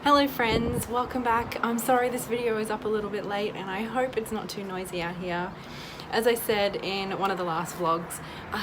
Hello friends, welcome back. I'm sorry this video is up a little bit late and I hope it's not too noisy out here. As I said in one of the last vlogs,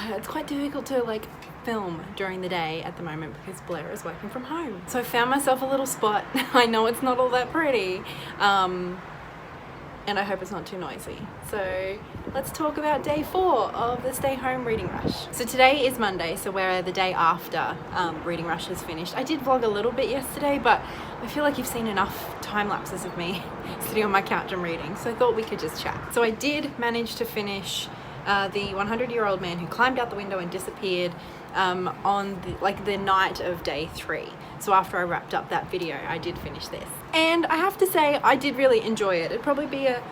it's quite difficult to film during the day at the moment because Blair is working from home. So I found myself a little spot. I know it's not all that pretty, and I hope it's not too noisy. So let's talk about day 4 of the Stay Home Reading Rush. So today is Monday, so we're the day after Reading Rush is finished. I did vlog a little bit yesterday, but I feel like you've seen enough time lapses of me sitting on my couch and reading, so I thought we could just chat. So I did manage to finish The 100-Year-Old Man Who Climbed Out the Window and Disappeared on the night of day 3. So after I wrapped up that video, I did finish this. And I have to say, I did really enjoy it. It'd probably be a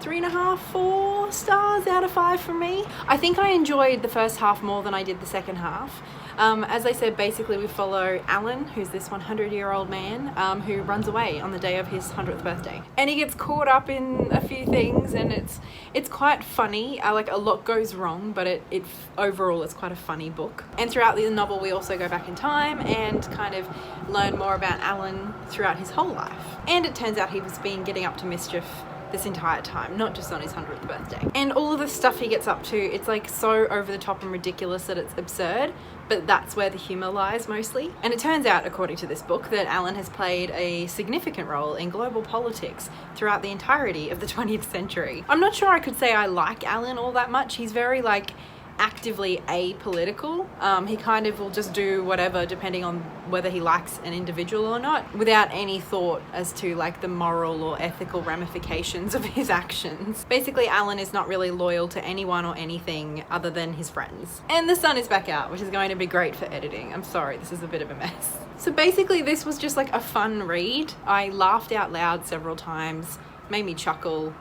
3.5, 4 stars out of 5 from me. I think I enjoyed the first half more than I did the second half. As I said, basically we follow Alan, who's this 100-year-old man who runs away on the day of his 100th birthday. And he gets caught up in a few things, and it's quite funny. A lot goes wrong, but it overall it's quite a funny book. And throughout the novel we also go back in time and kind of learn more about Alan throughout his whole life. And it turns out he was been getting up to mischief this entire time, not just on his 100th birthday. And all of the stuff he gets up to, it's so over the top and ridiculous that it's absurd, but that's where the humor lies mostly. And it turns out, according to this book, that Alan has played a significant role in global politics throughout the entirety of the 20th century. I'm not sure I could say I like Alan all that much. He's very actively apolitical. He kind of will just do whatever depending on whether he likes an individual or not, without any thought as to the moral or ethical ramifications of his actions. Basically, Alan is not really loyal to anyone or anything other than his friends. And the sun is back out, which is going to be great for editing. I'm sorry, this is a bit of a mess. So basically this was just a fun read. I laughed out loud several times, made me chuckle.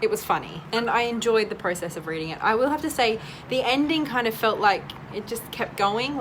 It was funny, and I enjoyed the process of reading it. I will have to say the ending kind of felt like it just kept going,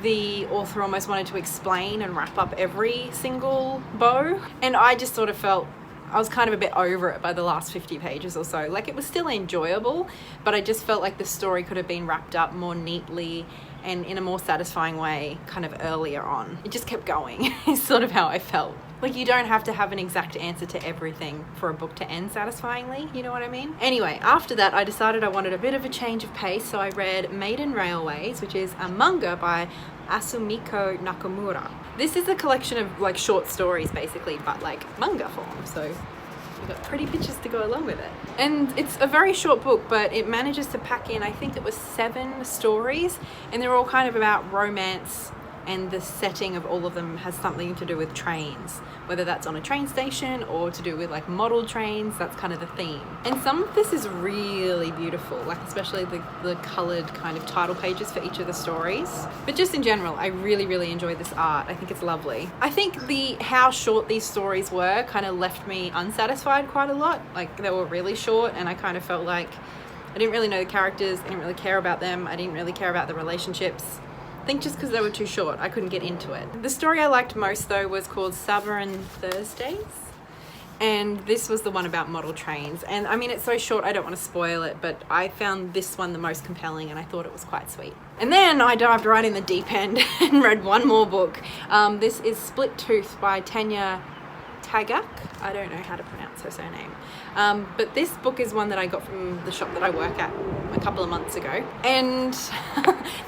the author almost wanted to explain and wrap up every single bow, and I just sort of felt I was kind of a bit over it by the last 50 pages or so. It was still enjoyable, but I just felt like the story could have been wrapped up more neatly and in a more satisfying way kind of earlier on. It just kept going is sort of how I felt. You don't have to have an exact answer to everything for a book to end satisfyingly, you know what I mean? Anyway, after that I decided I wanted a bit of a change of pace, so I read Maiden Railways, which is a manga by Asumiko Nakamura. This is a collection of short stories basically, but manga form, so you've got pretty pictures to go along with it. And it's a very short book, but it manages to pack in, I think it was 7 stories, and they're all kind of about romance, and the setting of all of them has something to do with trains, whether that's on a train station or to do with model trains. That's kind of the theme. And some of this is really beautiful, especially the coloured kind of title pages for each of the stories. But just in general, I really enjoyed this art. I think it's lovely. I think how short these stories were kind of left me unsatisfied quite a lot. They were really short, and I kind of felt like I didn't really know the characters, I didn't really care about them, I didn't really care about the relationships. I think just because they were too short, I couldn't get into it. The story I liked most though was called Sabarin Thursdays, and this was the one about model trains. And I mean, it's so short I don't want to spoil it, but I found this one the most compelling and I thought it was quite sweet. And then I dived right in the deep end and read one more book. This is Split Tooth by Tanya Tagaq. I don't know how to pronounce her surname. But this book is one that I got from the shop that I work at a couple of months ago. And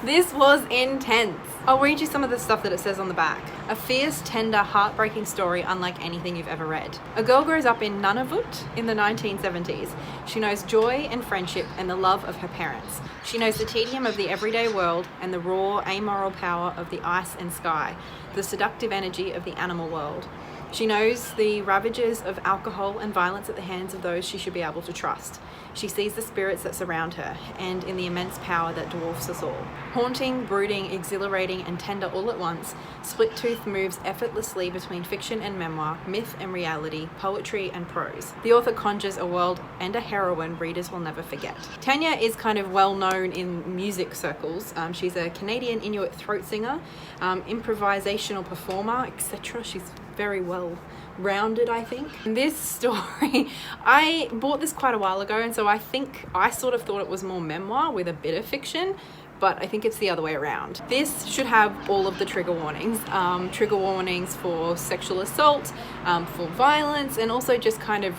this was intense. I'll read you some of the stuff that it says on the back. A fierce, tender, heartbreaking story unlike anything you've ever read. A girl grows up in Nunavut in the 1970s. She knows joy and friendship and the love of her parents. She knows the tedium of the everyday world and the raw, amoral power of the ice and sky, the seductive energy of the animal world. She knows the ravages of alcohol and violence at the hands of those she should be able to trust. She sees the spirits that surround her, and in the immense power that dwarfs us all. Haunting, brooding, exhilarating, and tender all at once, Split Tooth moves effortlessly between fiction and memoir, myth and reality, poetry and prose. The author conjures a world and a heroine readers will never forget. Tanya is kind of well known in music circles. She's a Canadian Inuit throat singer, improvisational performer, etc. She's very well rounded, I think. This story, I bought this quite a while ago, and so I think I sort of thought it was more memoir with a bit of fiction, but I think it's the other way around. This should have all of the trigger warnings for sexual assault, for violence, and also just kind of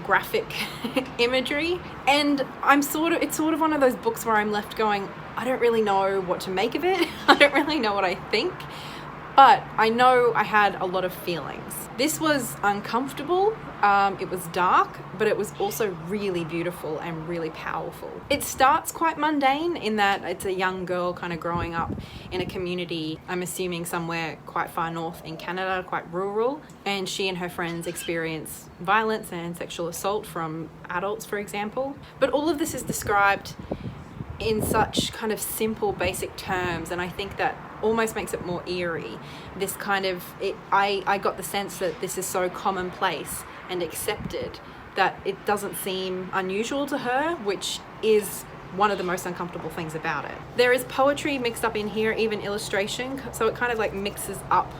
graphic imagery. And it's sort of one of those books where I'm left going, I don't really know what to make of it. I don't really know what I think, but I know I had a lot of feelings. This was uncomfortable, it was dark, but it was also really beautiful and really powerful. It starts quite mundane in that it's a young girl kind of growing up in a community, I'm assuming somewhere quite far north in Canada, quite rural, and she and her friends experience violence and sexual assault from adults, for example. But all of this is described in such kind of simple, basic terms, and I think that almost makes it more eerie. This kind of, I got the sense that this is so commonplace and accepted that it doesn't seem unusual to her, which is one of the most uncomfortable things about it. There is poetry mixed up in here, even illustration, so it kind of like mixes up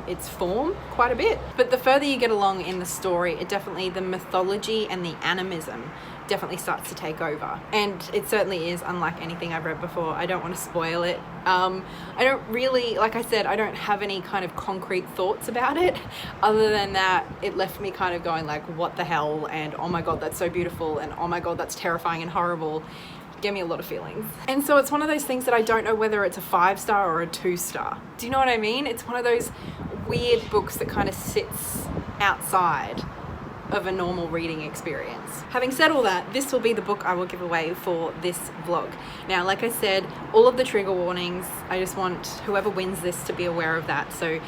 its form quite a bit. But the further you get along in the story, the mythology and the animism definitely starts to take over. And it certainly is unlike anything I've read before. I don't want to spoil it. I don't really, like I said, I don't have any kind of concrete thoughts about it, other than that it left me kind of going like, what the hell, and oh my god, that's so beautiful, and oh my god, that's terrifying and horrible. Gave me a lot of feelings. And so it's one of those things that I don't know whether it's a 5-star or a 2-star. Do you know what I mean? It's one of those weird books that kind of sits outside of a normal reading experience. Having said all that, this will be the book I will give away for this vlog. Now, like I said, all of the trigger warnings, I just want whoever wins this to be aware of that. So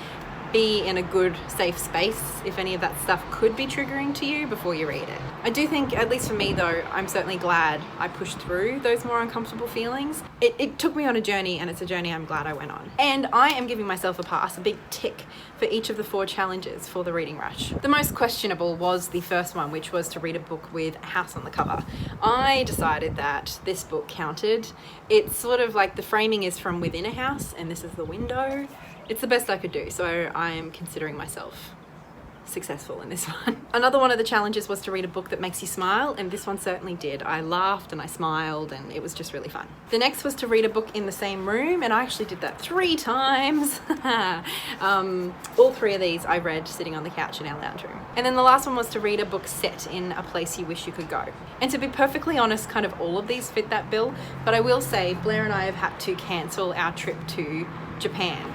be in a good, safe space if any of that stuff could be triggering to you before you read it. I do think, at least for me though, I'm certainly glad I pushed through those more uncomfortable feelings. It took me on a journey, and it's a journey I'm glad I went on. And I am giving myself a pass, a big tick, for each of the 4 challenges for the Reading Rush. The most questionable was the first one, which was to read a book with a house on the cover. I decided that this book counted. It's sort of like the framing is from within a house, and this is the window. It's the best I could do, so I'm considering myself successful in this one. Another one of the challenges was to read a book that makes you smile, and this one certainly did. I laughed and I smiled, and it was just really fun. The next was to read a book in the same room, and I actually did that 3 times. All 3 of these I read sitting on the couch in our lounge room. And then the last one was to read a book set in a place you wish you could go. And to be perfectly honest, kind of all of these fit that bill, but I will say Blair and I have had to cancel our trip to Japan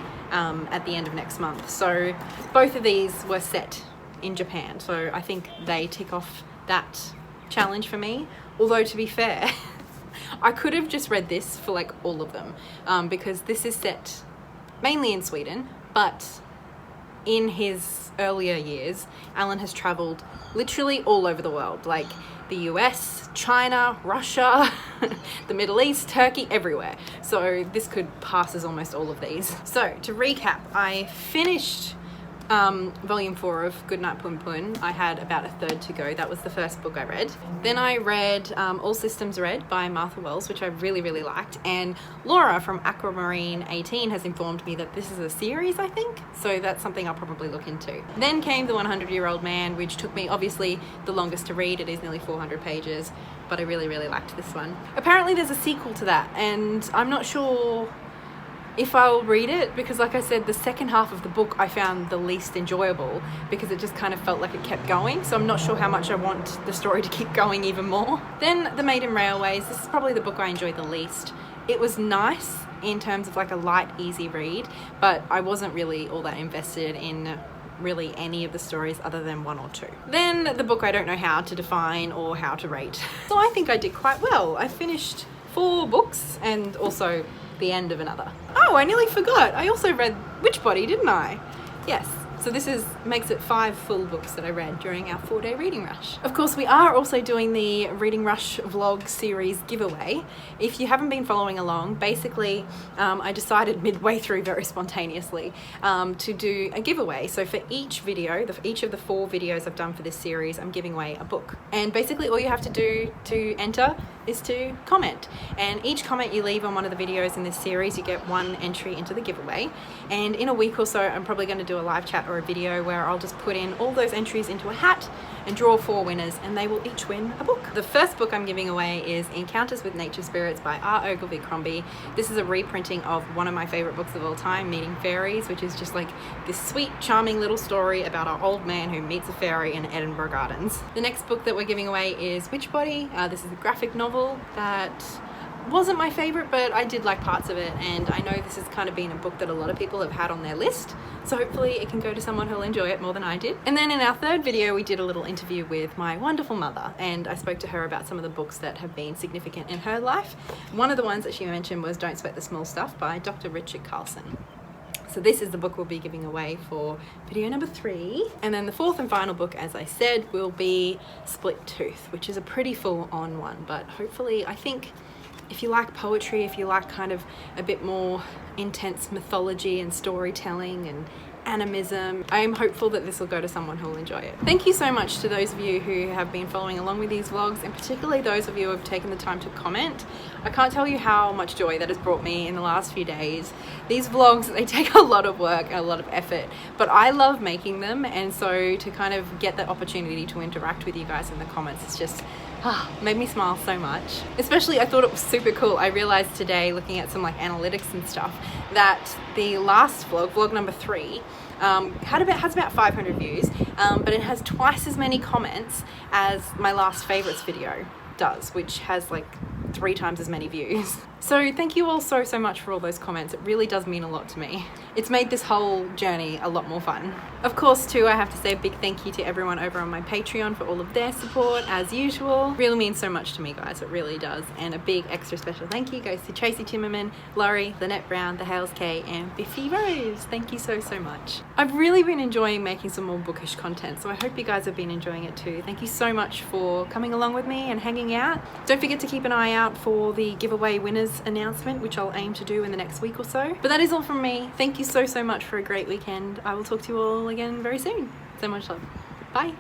at the end of next month. So both of these were set in Japan. So I think they tick off that challenge for me. Although to be fair, I could have just read this for like all of them because this is set mainly in Sweden, but in his earlier years, Alan has traveled literally all over the world, like the US, China, Russia, the Middle East, Turkey, everywhere. So this could pass as almost all of these. So to recap, I finished volume 4 of Goodnight Pun Pun. I had about a third to go. That was the first book I read. Then I read All Systems Red by Martha Wells, which I really, really liked. And Laura from Aquamarine 18 has informed me that this is a series, I think. So that's something I'll probably look into. Then came The 100-Year-Old Man, which took me obviously the longest to read. It is nearly 400 pages, but I really, really liked this one. Apparently there's a sequel to that, and I'm not sure if I'll read it, because like I said, the second half of the book I found the least enjoyable because it just kind of felt like it kept going, so I'm not sure how much I want the story to keep going even more. Then The Maiden Railways, this is probably the book I enjoyed the least. It was nice in terms of like a light, easy read, but I wasn't really all that invested in really any of the stories other than 1 or 2. Then the book I don't know how to define or how to rate. So I think I did quite well. I finished 4 books and also the end of another. Oh, I nearly forgot. I also read Witchbody, didn't I? Yes. So this makes it 5 full books that I read during our 4-day reading rush. Of course, we are also doing the Reading Rush vlog series giveaway. If you haven't been following along, basically I decided midway through very spontaneously to do a giveaway. So for each video, each of the 4 videos I've done for this series, I'm giving away a book. And basically all you have to do to enter is to comment. And each comment you leave on one of the videos in this series, you get 1 entry into the giveaway. And in a week or so, I'm probably going to do a live chat or or a video where I'll just put in all those entries into a hat and draw 4 winners, and they will each win a book. The first book I'm giving away is Encounters with Nature Spirits by R. Ogilvy Crombie. This is a reprinting of one of my favorite books of all time, Meeting Fairies, which is just like this sweet, charming little story about an old man who meets a fairy in Edinburgh Gardens. The next book that we're giving away is Witchbody. This is a graphic novel that wasn't my favorite, but I did like parts of it, and I know this has kind of been a book that a lot of people have had on their list, so hopefully it can go to someone who'll enjoy it more than I did. And then in our third video we did a little interview with my wonderful mother, and I spoke to her about some of the books that have been significant in her life. One of the ones that she mentioned was Don't Sweat the Small Stuff by Dr. Richard Carlson. So this is the book we'll be giving away for video number 3. And then the fourth and final book, as I said, will be Split Tooth, which is a pretty full-on one, but hopefully, I think if you like poetry, if you like kind of a bit more intense mythology and storytelling and animism, I am hopeful that this will go to someone who will enjoy it. Thank you so much to those of you who have been following along with these vlogs, and particularly those of you who have taken the time to comment. I can't tell you how much joy that has brought me in the last few days. These vlogs, they take a lot of work and a lot of effort, but I love making them, and so to kind of get the opportunity to interact with you guys in the comments, it's just made me smile so much. Especially, I thought it was super cool. I realized today, looking at some like analytics and stuff, that the last vlog number 3, has about 500 views, but it has twice as many comments as my last favorites video does, which has like 3 times as many views. So thank you all so much for all those comments. It really does mean a lot to me. It's made this whole journey a lot more fun. Of course too, I have to say a big thank you to everyone over on my Patreon for all of their support, as usual. It really means so much to me, guys, it really does. And a big extra special thank you goes to Tracy Timmerman, Laurie, Lynette Brown, The Hales K, and Biffy Rose. Thank you so much. I've really been enjoying making some more bookish content, so I hope you guys have been enjoying it too. Thank you so much for coming along with me and hanging out. Don't forget to keep an eye out for the giveaway winners announcement, which I'll aim to do in the next week or so. But that is all from me. Thank you so much for a great weekend. I will talk to you all again very soon. So much love. Bye.